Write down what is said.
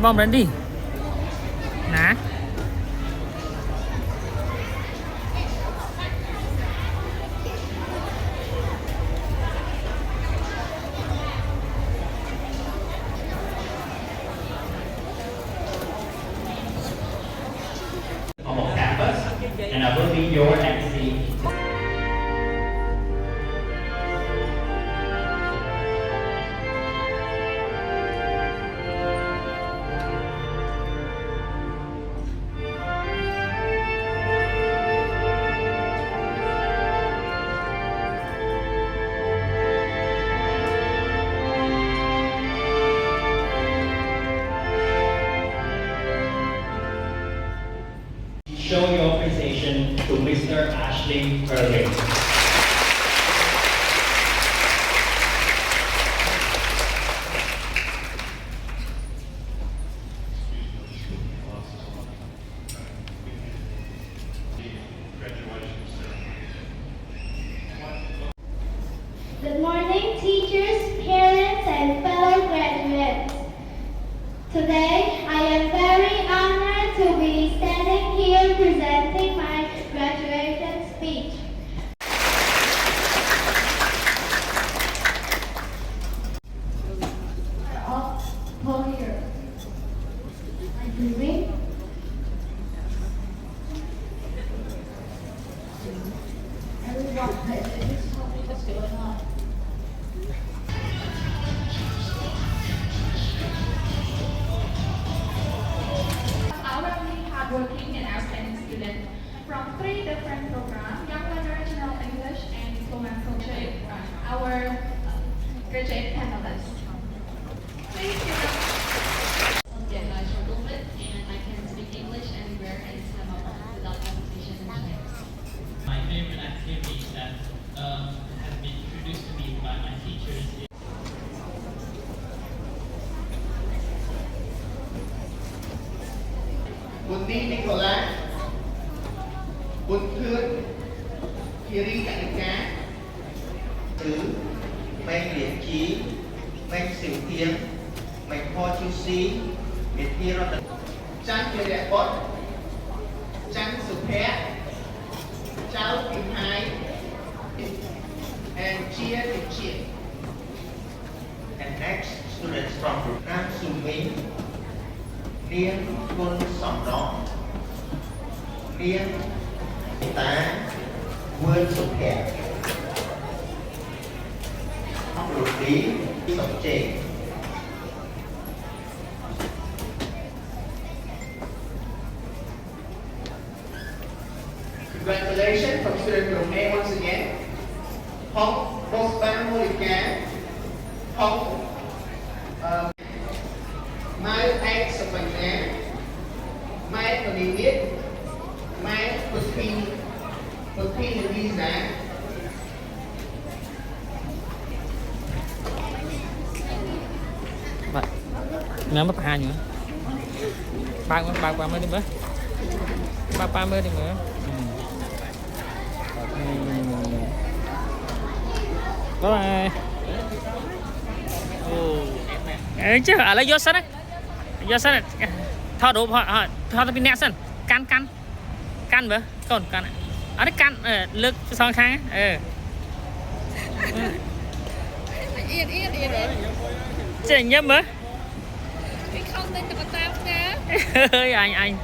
bom đến đi nè on một campus and I will be your MC. Show your appreciation to Mr. Ashley Erling. Good morning, teachers, parents, and fellow graduates. Today, I am very honored to be standing here presenting my graduation speech. All here. Are you ready? Everyone, what's going on? Hourly hardworking and outstanding student from 3 different programs, Young Learner, General English, and Diploma Culture, our graduate panelists. Please give up. Yes, I struggle with, and I can speak English anywhere, anytime I want, without hesitation and shame. My favorite activity that has been introduced to me by my teachers is Bundi Nicholas บุญเพื่อนคีรีกนิกาหรือแมงเหรียญจีแมงสิวเทียมแมงพอชูซีเม็ดที่เราจันเจริญบดจันสุแพะเจ้าพิมพ์ไฮ and Chia Chia and next students from Nam Sumin เรียนคุณสองน้องเรียนตาเวิร์นสุแขกห้องดนตรีสมเจต Congratulations from student group A once again ห้องโบสบานโมลิแกนห้องไม้แอกสปัญญาไม้ปฏิวิทย์ไม้ปฏิวิสา vậy nó mất hai nữa ba mươi đi mới ba mươi đi nữa bye bye chứ ở lấy vô sân đấy thọ đủ họ thọ tập nẹt sân can bữa còn can ở đấy can lực song khang Yên rồi. chứ nhớ mới Không tin được tao nha. ơi anh